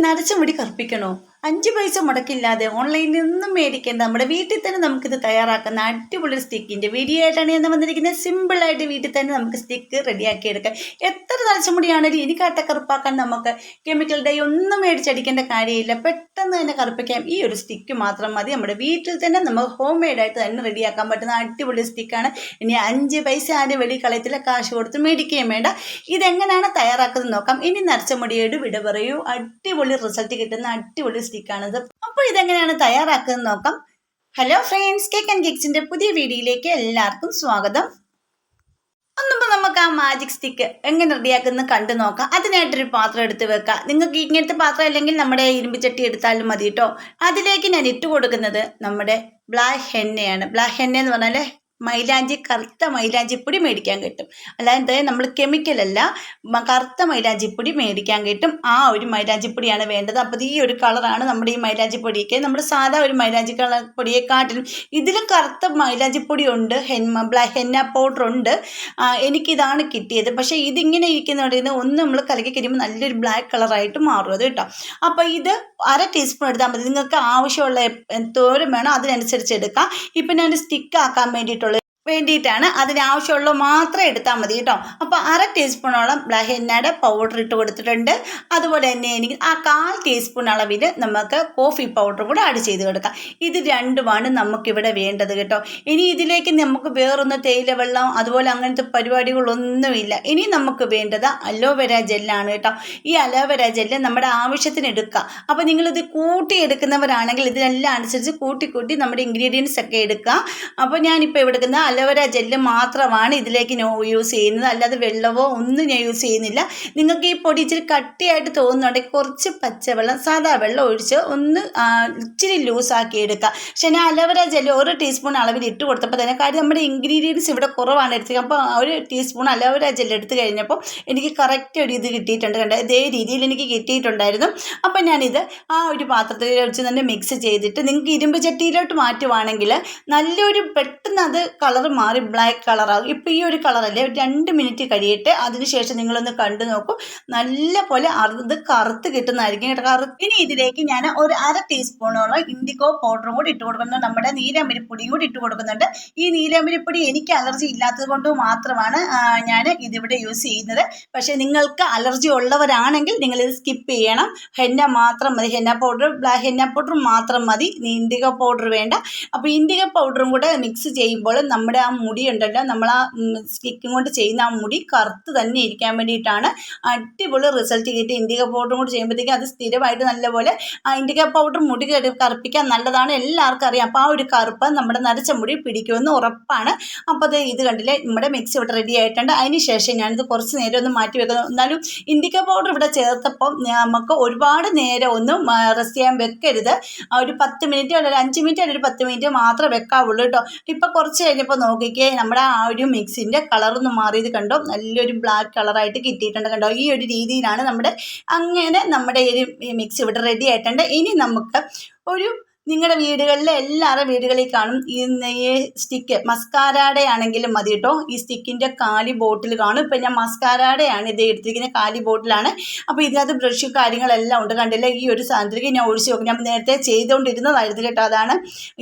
നരച്ച മുടി കറുപ്പിക്കണോ? 5 പൈസ മുടക്കില്ലാതെ ഓൺലൈനിൽ നിന്നും മേടിക്കേണ്ട നമ്മുടെ വീട്ടിൽ തന്നെ നമുക്കിത് തയ്യാറാക്കുന്ന അടിപൊളി സ്റ്റിക്കിൻ്റെ വീഡിയോ ആയിട്ടാണ് ഞാൻ വന്നിരിക്കുന്നത്. സിമ്പിളായിട്ട് വീട്ടിൽ തന്നെ നമുക്ക് സ്റ്റിക്ക് റെഡിയാക്കി എടുക്കാം. എത്ര നരച്ച മുടിയാണെങ്കിലും ഇനി കറുപ്പാക്കാൻ നമുക്ക് കെമിക്കൽ ഡൈ ഒന്നും മേടിച്ചടിക്കേണ്ട കാര്യമില്ല. പെട്ടെന്ന് തന്നെ കറുപ്പിക്കാം. ഈ ഒരു സ്റ്റിക്ക് മാത്രം മതി. നമ്മുടെ വീട്ടിൽ തന്നെ നമുക്ക് ഹോം മെയ്ഡായിട്ട് തന്നെ റെഡിയാക്കാൻ പറ്റുന്ന അടിപൊളി സ്റ്റിക്കാണ്. ഇനി 5 പൈസ ആരും വെളി കളയത്തില്ല, കാശ് കൊടുത്ത് മേടിക്കുകയും വേണ്ട. ഇതെങ്ങനെയാണ് തയ്യാറാക്കുന്നത് നോക്കാം. ഇനി നരച്ച മുടിയോട് വിട പറയൂ. അടിപൊളി റിസൾട്ട് കിട്ടുന്ന അടിപൊളി സ്റ്റിക്കാണിത്. അപ്പോൾ ഇതെങ്ങനെയാണ് തയ്യാറാക്കുന്നത് നോക്കാം. ഹലോ ഫ്രണ്ട്സ്, കേക്ക് ആൻഡ് കേക്സിന്റെ പുതിയ വീഡിയോയിലേക്ക് എല്ലാവർക്കും സ്വാഗതം. ഒന്നുമ്പോൾ നമുക്ക് ആ മാജിക് സ്റ്റിക്ക് എങ്ങനെ റെഡിയാക്കുന്ന കണ്ടു നോക്കാം. അതിനായിട്ടൊരു പാത്രം എടുത്ത് വെക്കാം. നിങ്ങൾക്ക് ഇങ്ങനത്തെ പാത്രം അല്ലെങ്കിൽ നമ്മുടെ ഇരുമ്പ് ചട്ടി എടുത്താലും മതി കേട്ടോ. അതിലേക്ക് ഞാൻ ഇട്ട് കൊടുക്കുന്നത് നമ്മുടെ ബ്ലാക്ക് ഹെന്നയാണ്. ബ്ലാക്ക് ഹെന്ന എന്ന് പറഞ്ഞാൽ മൈലാഞ്ചി, കറുത്ത മൈലാഞ്ചിപ്പൊടി മേടിക്കാൻ കിട്ടും. അല്ലാതെ നമ്മൾ കെമിക്കലല്ല, കറുത്ത മൈലാഞ്ചിപ്പൊടി മേടിക്കാൻ കിട്ടും. ആ ഒരു മൈലാഞ്ചിപ്പൊടിയാണ് വേണ്ടത്. അപ്പോൾ ഈ ഒരു കളറാണ് നമ്മുടെ ഈ മൈലാഞ്ചിപ്പൊടിയൊക്കെ. നമ്മുടെ സാധാ ഒരു മൈലാഞ്ചി കളർ പൊടിയെ കാട്ടിലും ഇതിലും കറുത്ത മൈലാഞ്ചിപ്പൊടി ഉണ്ട്, ബ്ലാക്ക് ഹെന്ന പൗഡർ ഉണ്ട്. എനിക്കിതാണ് കിട്ടിയത്. പക്ഷേ ഇതിങ്ങനെ ഇരിക്കുന്നതിന് ഒന്ന് നമ്മൾ കലക്കി കഴിയുമ്പോൾ നല്ലൊരു ബ്ലാക്ക് കളറായിട്ട് മാറും അത് കേട്ടോ. അപ്പോൾ ഇത് 1/2 ടീസ്പൂൺ എടുത്താൽ മതി. നിങ്ങൾക്ക് ആവശ്യമുള്ള എന്തോരം വേണം അതിനനുസരിച്ച് എടുക്കാം. ഇപ്പം ഞാൻ സ്റ്റിക്ക് ആക്കാൻ വേണ്ടിയിട്ടാണ്, അതിനാവശ്യമുള്ള മാത്രം എടുത്താൽ മതി കേട്ടോ. അപ്പോൾ 1/2 ടീസ്പൂണോളം ബ്ലാക്ക് ഹെന്നയുടെ പൗഡർ ഇട്ട് കൊടുത്തിട്ടുണ്ട്. അതുപോലെ തന്നെ എനിക്ക് 1/4 ടീസ്പൂൺ അളവിൽ നമുക്ക് കോഫി പൗഡർ കൂടെ ആഡ് ചെയ്ത് കൊടുക്കാം. ഇത് രണ്ടുമാണ് നമുക്കിവിടെ വേണ്ടത് കേട്ടോ. ഇനി ഇതിലേക്ക് നമുക്ക് വേറൊന്ന് തേയില വെള്ളം അതുപോലെ അങ്ങനത്തെ പരിപാടികളൊന്നുമില്ല. ഇനി നമുക്ക് വേണ്ടത് അലോവേര ജെല്ലാണ് കേട്ടോ. ഈ അലോവേര ജെല്ല് നമ്മുടെ ആവശ്യത്തിന് എടുക്കുക. അപ്പോൾ നിങ്ങളിത് കൂട്ടിയെടുക്കുന്നവരാണെങ്കിൽ ഇതിനെല്ലാം അനുസരിച്ച് കൂട്ടി നമ്മുടെ ഇൻഗ്രീഡിയൻസ് ഒക്കെ എടുക്കുക. അപ്പോൾ ഞാനിപ്പോൾ എടുക്കുന്ന അലോവേര ജെല്ല് മാത്രമാണ് ഇതിലേക്ക് യൂസ് ചെയ്യുന്നത്. അല്ലാതെ വെള്ളമോ ഒന്നും ഞാൻ യൂസ് ചെയ്യുന്നില്ല. നിങ്ങൾക്ക് ഈ പൊടി ഇച്ചിരി കട്ടിയായിട്ട് തോന്നുന്നുണ്ടെങ്കിൽ കുറച്ച് പച്ചവെള്ളം, സാധാ വെള്ളം ഒഴിച്ച് ഒന്ന് ഇച്ചിരി ലൂസാക്കി എടുക്കുക. പക്ഷേ ഞാൻ അലോവേര ജെല്ല് 1 ടീസ്പൂൺ അളവിൽ ഇട്ട് കൊടുത്തപ്പോൾ തന്നെ കാര്യം നമ്മുടെ ഇൻഗ്രീഡിയൻസ് ഇവിടെ കുറവാണ് എടുത്തത്. അപ്പോൾ 1 ടീസ്പൂൺ അലോവേര ജെല്ല് എടുത്ത് കഴിഞ്ഞപ്പോൾ എനിക്ക് കറക്റ്റ് ഒരു ഇത് കിട്ടിയിട്ടുണ്ട്. കണ്ടോ, ഇതേ രീതിയിൽ എനിക്ക് കിട്ടിയിട്ടുണ്ടായിരുന്നു. അപ്പോൾ ഞാനിത് ആ ഒരു പാത്രത്തിൽ വെച്ച് തന്നെ മിക്സ് ചെയ്തിട്ട്, നിങ്ങൾക്ക് ഇരുമ്പ് ചട്ടിയിലോട്ട് മാറ്റുവാണെങ്കിൽ നല്ലൊരു പെട്ടെന്ന് അത് കളർ മാറി ബ്ലാക്ക് കളറാകും. ഇപ്പോൾ ഈ ഒരു കളറല്ലേ, 2 മിനിറ്റ് കഴിയട്ടെ. അതിനുശേഷം നിങ്ങളൊന്ന് കണ്ടു നോക്കും. നല്ല പോലെ അത് കറുത്ത് കിട്ടുന്നതായിരിക്കും കേട്ടോ. ഇനി ഇതിലേക്ക് ഞാൻ ഒരു 1/2 ടീസ്പൂണോളം ഇൻഡിഗോ പൗഡറും കൂടി ഇട്ട് കൊടുക്കുന്നുണ്ട്. നമ്മുടെ നീലാമ്പരിപ്പൊടിയും കൂടി ഇട്ട് കൊടുക്കുന്നുണ്ട്. ഈ നീലാമ്പരിപ്പൊടി എനിക്ക് അലർജി ഇല്ലാത്തത് കൊണ്ട് മാത്രമാണ് ഞാൻ ഇതിവിടെ യൂസ് ചെയ്യുന്നത്. പക്ഷേ നിങ്ങൾക്ക് അലർജി ഉള്ളവരാണെങ്കിൽ നിങ്ങളിത് സ്കിപ്പ് ചെയ്യണം. ഹെന്ന മാത്രം മതി, henna powder, black henna powder മാത്രം മതി, ഇൻഡിഗോ പൗഡർ വേണ്ട. അപ്പോൾ ഇൻഡിഗോ പൗഡറും കൂടെ മിക്സ് ചെയ്യുമ്പോൾ നമ്മുടെ ആ മുടി ഉണ്ടല്ലോ, നമ്മൾ ആ സ്റ്റിക്കും കൊണ്ട് ചെയ്യുന്ന ആ മുടി കറുത്ത് തന്നെ ഇരിക്കാൻ വേണ്ടിയിട്ടാണ്. അടിപൊളി റിസൾട്ട് കിട്ടി. ഇൻഡിഗോ പൗഡറും കൂടി ചെയ്യുമ്പോഴത്തേക്കും അത് സ്ഥിരമായിട്ട് നല്ലപോലെ ഇൻഡിഗോ പൗഡർ മുടി കറുപ്പിക്കാൻ നല്ലതാണ്, എല്ലാവർക്കും അറിയാം. അപ്പോൾ ആ ഒരു കറുപ്പ് നമ്മുടെ നരച്ച മുടി പിടിക്കുമെന്ന് ഉറപ്പാണ്. അപ്പോൾ ഇത് കണ്ടില്ലേ, നമ്മുടെ മിക്സ് ഇവിടെ റെഡി ആയിട്ടുണ്ട്. അതിന് ശേഷം ഞാനിത് കുറച്ച് നേരം ഒന്ന് മാറ്റി വെക്കുന്നു. എന്നാലും ഇൻഡിഗോ പൗഡർ ഇവിടെ ചേർത്തപ്പോൾ നമുക്ക് ഒരുപാട് നേരം ഒന്നും റെസ്റ്റ് ചെയ്യാൻ വെക്കരുത്. ഒരു 10 മിനിറ്റ് അല്ലെങ്കിൽ 5 മിനിറ്റ് അല്ലെങ്കിൽ ഒരു 10 മിനിറ്റ് മാത്രമേ വെക്കാവുള്ളൂ കേട്ടോ. ഇപ്പോൾ കുറച്ച് കഴിഞ്ഞപ്പോൾ നോക്കിക്കേ, നമ്മുടെ ആ ഒരു മിക്സിൻ്റെ കളറൊന്ന് മാറിയത് കണ്ടോ, നല്ലൊരു ബ്ലാക്ക് കളറായിട്ട് കിട്ടിയിട്ടുണ്ട് കണ്ടോ. ഈ ഒരു രീതിയിലാണ് നമ്മുടെ ഈ മിക്സ് ഇവിടെ റെഡി ആയിട്ടുണ്ട്. ഇനി നമുക്ക് നിങ്ങളുടെ വീടുകളിലെ എല്ലാവരുടെ വീടുകളിൽ കാണും ഈ സ്റ്റിക്ക്. മസ്കാരയുടെ ആണെങ്കിലും മതി കേട്ടോ. ഈ സ്റ്റിക്കിൻ്റെ കാലി ബോട്ടിൽ കാണും. ഇപ്പം ഞാൻ മസ്കാരയുടെയാണ് ഇത് എടുത്തിരിക്കുന്നത്, കാലി ബോട്ടിലാണ്. അപ്പോൾ ഇതിനകത്ത് ബ്രഷും കാര്യങ്ങളെല്ലാം ഉണ്ട്. കണ്ടില്ല, ഈ ഒരു സാധനത്തിലേക്ക് ഞാൻ ഒഴിച്ച് നോക്കും. ഞാൻ നേരത്തെ ചെയ്തുകൊണ്ടിരുന്നതായിരുന്നു കേട്ടോ. അതാണ്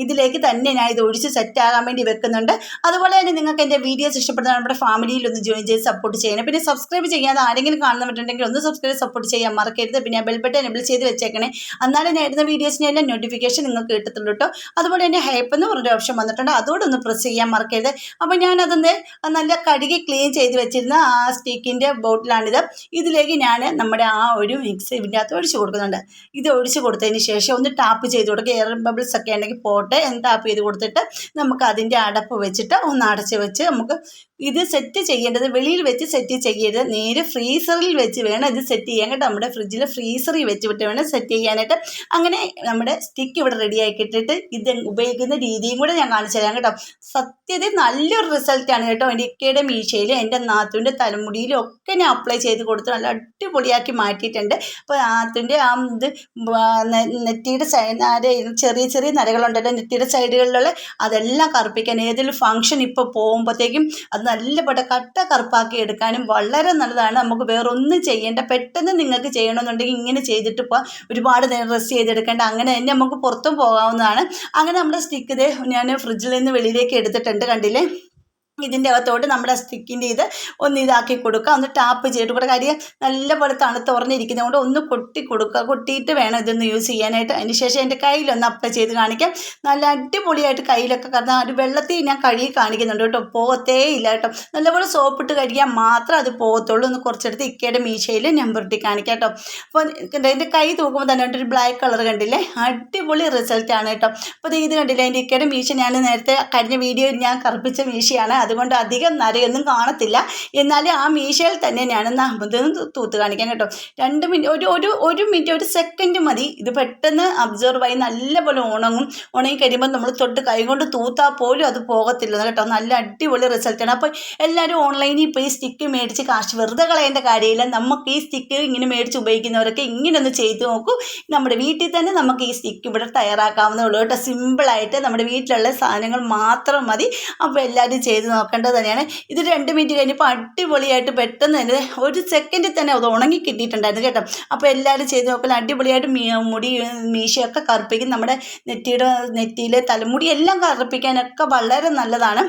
ഇതിലേക്ക് തന്നെ ഞാൻ ഇത് ഒഴിച്ച് സെറ്റാകാൻ വേണ്ടി വെക്കുന്നുണ്ട്. അതുപോലെ തന്നെ നിങ്ങൾക്ക് എൻ്റെ വീഡിയോസ് ഇഷ്ടപ്പെടുന്ന നമ്മുടെ ഫാമിലിയിൽ ഒന്ന് ജോയിൻ ചെയ്ത് സപ്പോർട്ട് ചെയ്യണം. പിന്നെ സബ്സ്ക്രൈബ് ചെയ്യാതെ ആരെങ്കിലും കാണുന്നുണ്ടെങ്കിൽ ഒന്ന് സപ്പോർട്ട് ചെയ്യാൻ മറക്കരുത്. പിന്നെ ബെൽ ബട്ടൺ എനേബിൾ ചെയ്ത് വെച്ചേക്കണേ. എന്നാലും ഞാൻ ഇടുന്ന വീഡിയോസിൻ്റെ എല്ലാം നോട്ടിഫിക്കേഷൻ നിങ്ങൾക്ക് കിട്ടത്തുള്ളൂ കേട്ടോ. അതുപോലെ തന്നെ ഹൈപ്പ് എന്ന് പറഞ്ഞൊരു ഓപ്ഷൻ വന്നിട്ടുണ്ട്, അതോടൊന്ന് പ്രസ് ചെയ്യാൻ മറക്കരുത്. അപ്പോൾ ഞാനതിൻ്റെ നല്ല കഴുകി ക്ലീൻ ചെയ്ത് വെച്ചിരുന്ന ആ സ്റ്റിക്കിൻ്റെ ബോട്ടിലാണിത്. ഇതിലേക്ക് ഞാൻ നമ്മുടെ ആ ഒരു മിക്സ് ഇതിൻ്റെ അകത്ത് ഒഴിച്ച് കൊടുക്കുന്നുണ്ട്. ഇത് ഒഴിച്ച് കൊടുത്തതിന് ശേഷം ഒന്ന് ടാപ്പ് ചെയ്ത് കൊടുക്കുക. എയർ ബബിൾസ് ഒക്കെ ഉണ്ടെങ്കിൽ പോട്ടെ എന്ന് ടാപ്പ് ചെയ്ത് കൊടുത്തിട്ട് നമുക്ക് അതിൻ്റെ അടപ്പ് വെച്ചിട്ട് ഒന്ന് അടച്ച് വെച്ച് നമുക്ക് ഇത് സെറ്റ് ചെയ്യേണ്ടത് വെളിയിൽ വെച്ച് സെറ്റ് ചെയ്യരുത്, നേരെ ഫ്രീസറിൽ വെച്ച് വേണം ഇത് സെറ്റ് ചെയ്യാൻ കേട്ടോ. നമ്മുടെ ഫ്രിഡ്ജിൽ ഫ്രീസറിൽ വെച്ച് വിട്ട് വേണം സെറ്റ് ചെയ്യാനായിട്ട്. അങ്ങനെ നമ്മുടെ സ്റ്റിക്ക് ഇവിടെ റെഡിയാക്കിയിട്ടിട്ട് ഇത് ഉപയോഗിക്കുന്ന രീതിയും കൂടെ ഞാൻ കാണിച്ചു തരാം കേട്ടോ. സത്യത്തിൽ നല്ലൊരു റിസൾട്ടാണ് കേട്ടോ. എൻ്റെ ഇക്കയുടെ മീശയിലും എൻ്റെ നാത്തുവിൻ്റെ തലമുടിയിലും ഒക്കെ ഞാൻ അപ്ലൈ ചെയ്ത് കൊടുത്ത് നല്ല അടിപൊളിയാക്കി മാറ്റിയിട്ടുണ്ട്. അപ്പോൾ നാത്തുവിൻ്റെ ആ ഇത് നെറ്റിയുടെ ചെറിയ ചെറിയ നരകളുണ്ടല്ലോ നെറ്റിയുടെ സൈഡുകളിലുള്ള അതെല്ലാം കറുപ്പിക്കാൻ ഏതെങ്കിലും ഫംഗ്ഷൻ ഇപ്പോൾ പോകുമ്പോഴത്തേക്കും അത് നല്ലപോലെ കട്ട കറുപ്പാക്കി എടുക്കാനും വളരെ നല്ലതാണ്. നമുക്ക് വേറൊന്നും ചെയ്യേണ്ട, പെട്ടെന്ന് നിങ്ങൾക്ക് ചെയ്യണമെന്നുണ്ടെങ്കിൽ ഇങ്ങനെ ചെയ്തിട്ട് പോകാം. ഒരുപാട് നേരം റെസ്റ്റ് ചെയ്തെടുക്കേണ്ട, അങ്ങനെ തന്നെ നമുക്ക് പുറത്തും പോകാവുന്നതാണ്. അങ്ങനെ നമ്മുടെ സ്റ്റിക്ക് ഇത് ഞാൻ ഫ്രിഡ്ജിൽ നിന്ന് വെളിയിലേക്ക് എടുത്തിട്ടുണ്ട്, കണ്ടില്ലേ. ഇതിൻ്റെ അകത്തോട്ട് നമ്മുടെ സ്റ്റിക്കിൻ്റെ ഇത് ഒന്ന് ഇതാക്കി കൊടുക്കുക, ഒന്ന് ടാപ്പ് ചെയ്തിട്ട് കൂടെ. കാര്യം നല്ലപോലെ തണുത്തുറഞ്ഞിരിക്കുന്നത് കൊണ്ട് ഒന്ന് കൊട്ടി കൊടുക്കുക, കൊട്ടിയിട്ട് വേണം ഇതൊന്ന് യൂസ് ചെയ്യാനായിട്ട്. അതിന് ശേഷം എൻ്റെ കയ്യിലൊന്ന് അപ്ലൈ ചെയ്ത് കാണിക്കാം. നല്ല അടിപൊളിയായിട്ട് കയ്യിലൊക്കെ കാരണം ഒരു വെള്ളത്തിൽ ഞാൻ കഴുകി കാണിക്കുന്നുണ്ട് കേട്ടോ, പോകത്തേ ഇല്ല കേട്ടോ. നല്ലപോലെ സോപ്പിട്ട് കഴുകിയാൽ മാത്രം അത് പോകത്തുള്ളൂ. ഒന്ന് കുറച്ചെടുത്ത് ഇക്കയുടെ മീശയിൽ ഞാൻ പുരട്ടി കാണിക്കാം കേട്ടോ. അപ്പോൾ എൻ്റെ കൈ തൂക്കുമ്പോൾ തന്നെ ഒരു ബ്ലാക്ക് കളർ കണ്ടില്ലേ, അടിപൊളി റിസൾട്ടാണ് കേട്ടോ. അപ്പോൾ ഇത് കണ്ടില്ലേ, എൻ്റെ ഇക്കയുടെ മീശ ഞാൻ നേരത്തെ കഴിഞ്ഞ വീഡിയോയിൽ ഞാൻ കറുപ്പിച്ച മീശയാണ്, അതുകൊണ്ട് അധികം നരയൊന്നും കാണത്തില്ല. എന്നാലും ആ മീശയിൽ തന്നെ ഞാനൊന്ന് ഇതൊന്ന് തൂത്ത് കാണിക്കാം കേട്ടോ. 2 മിനിറ്റ് ഒരു മിനിറ്റ് ഒരു സെക്കൻഡ് മതി. ഇത് പെട്ടെന്ന് അബ്സോർവ് ആയി നല്ലപോലെ ഉണങ്ങി കഴിയുമ്പോൾ നമ്മൾ തൊട്ട് കൈകൊണ്ട് തൂത്താൽ പോലും അത് പോകത്തില്ല കേട്ടോ. നല്ല അടിപൊളി റിസൾട്ടാണ്. അപ്പോൾ എല്ലാവരും ഓൺലൈനിൽ ഇപ്പോൾ ഈ സ്റ്റിക്ക് മേടിച്ച് കാശ് വെറുതെ കളയേണ്ട കാര്യമില്ല. നമുക്ക് ഈ സ്റ്റിക്ക് ഇങ്ങനെ മേടിച്ച് ഉപയോഗിക്കുന്നവരൊക്കെ ഇങ്ങനെ ഒന്ന് ചെയ്ത് നോക്കൂ. നമ്മുടെ വീട്ടിൽ തന്നെ നമുക്ക് ഈ സ്റ്റിക്ക് ഇവിടെ തയ്യാറാക്കാവുന്നേ ഉള്ളൂ കേട്ടോ. സിമ്പിളായിട്ട് നമ്മുടെ വീട്ടിലുള്ള സാധനങ്ങൾ മാത്രം മതി. അപ്പോൾ എല്ലാവരും ചെയ്ത് നോക്കേണ്ടത് തന്നെയാണ്. ഇത് 2 മിനിറ്റ് കഴിഞ്ഞപ്പോൾ അടിപൊളിയായിട്ട് പെട്ടെന്ന് തന്നെ ഒരു സെക്കൻഡിൽ തന്നെ അത് ഉണങ്ങി കിട്ടിയിട്ടുണ്ടായിരുന്നു കേട്ടോ. അപ്പോൾ എല്ലാവരും ചെയ്ത് നോക്കണം. അടിപൊളിയായിട്ട് മുടി മീശയൊക്കെ കറുപ്പിക്കും, നമ്മുടെ നെറ്റിയിലെ തലമുടി എല്ലാം കറുപ്പിക്കാനൊക്കെ വളരെ നല്ലതാണ്.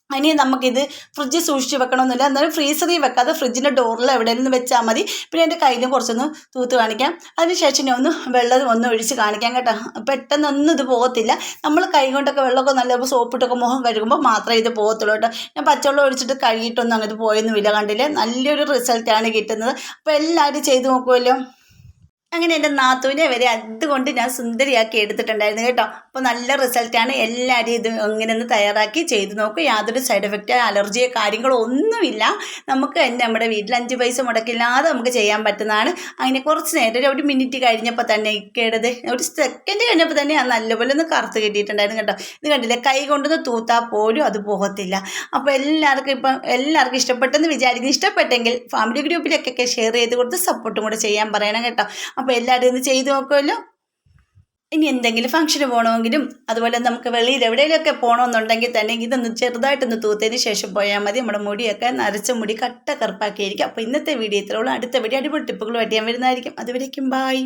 ഇനി നമുക്കിത് ഫ്രിഡ്ജിൽ സൂക്ഷിച്ച് വെക്കണമെന്നില്ല, എന്നാലും ഫ്രീസറിൽ വെക്കാതെ ഫ്രിഡ്ജിൻ്റെ ഡോറിൽ എവിടെയെങ്കിലും വെച്ചാൽ മതി. പിന്നെ എൻ്റെ കയ്യിലും കുറച്ചൊന്ന് തൂത്ത് കാണിക്കാം. അതിനുശേഷം ഞാൻ വെള്ളം ഒഴിച്ച് കാണിക്കാം കേട്ടോ. പെട്ടെന്നൊന്നും ഇത് പോകത്തില്ല. നമ്മൾ കൈ കൊണ്ടൊക്കെ വെള്ളമൊക്കെ നല്ല സോപ്പിട്ടൊക്കെ മുഖം കഴുകുമ്പോൾ മാത്രമേ ഇത് പോകത്തുള്ളൂ കേട്ടോ. ഞാൻ പച്ചവെള്ളം ഒഴിച്ചിട്ട് കഴുകിയിട്ടൊന്നും അങ്ങനെ പോയൊന്നുമില്ല, കണ്ടില്ലേ. നല്ലൊരു റിസൾട്ടാണ് കിട്ടുന്നത്. അപ്പോൾ എല്ലാവരും ചെയ്ത് നോക്കുമല്ലോ. അങ്ങനെ എൻ്റെ നാത്തൂനെ വരെ അതുകൊണ്ട് ഞാൻ സുന്ദരിയാക്കി എടുത്തിട്ടുണ്ടായിരുന്നു കേട്ടോ. അപ്പോൾ നല്ല റിസൾട്ടാണ്. എല്ലാവരും ഇത് ഇങ്ങനെ ഒന്ന് തയ്യാറാക്കി ചെയ്ത് നോക്കും. യാതൊരു സൈഡ് എഫക്റ്റോ അലർജിയോ കാര്യങ്ങളോ ഒന്നുമില്ല. നമുക്ക് തന്നെ നമ്മുടെ വീട്ടിൽ 5 പൈസ മുടക്കില്ലാതെ നമുക്ക് ചെയ്യാൻ പറ്റുന്നതാണ്. അങ്ങനെ കുറച്ച് നേരം ഒരു മിനിറ്റ് കഴിഞ്ഞപ്പോൾ തന്നെ ഇക്കേടത് ഒരു സെക്കൻഡ് കഴിഞ്ഞപ്പോൾ തന്നെ അത് നല്ലപോലെ ഒന്ന് കറുത്ത് കിട്ടിയിട്ടുണ്ടായിരുന്നു കേട്ടോ. ഇത് കണ്ടില്ലേ, കൈ കൊണ്ടൊന്ന് തൂത്താൽ പോലും അത് പോകത്തില്ല. അപ്പോൾ എല്ലാവർക്കും ഇഷ്ടപ്പെട്ടെന്ന് വിചാരിക്കുന്നു. ഇഷ്ടപ്പെട്ടെങ്കിൽ ഫാമിലി ഗ്രൂപ്പിലൊക്കെ ഷെയർ ചെയ്ത് കൊടുത്ത് സപ്പോർട്ടും കൂടെ ചെയ്യാൻ പറയണം കേട്ടോ. അപ്പോൾ എല്ലാവരും ഇത് ചെയ്ത് നോക്കുമല്ലോ. ഇനി എന്തെങ്കിലും ഫംഗ്ഷന് പോകണമെങ്കിലും അതുപോലെ നമുക്ക് വെളിയിൽ എവിടെയെങ്കിലുമൊക്കെ പോകണമെന്നുണ്ടെങ്കിൽ തന്നെ ഇതൊന്ന് ചെറുതായിട്ടൊന്ന് തൂത്തതിന് ശേഷം പോയാൽ മതി. നമ്മുടെ മുടിയൊക്കെ നരച്ച മുടി കട്ട കറുപ്പാക്കിയിരിക്കും. അപ്പോൾ ഇന്നത്തെ വീഡിയോ ഇത്രയുള്ളൂ. അടുത്ത വീഡിയോ അടിപൊളി ടിപ്പുകളുമായിട്ട് ഞാൻ വരുന്നതായിരിക്കും. അതുവരേക്കും ബായ്.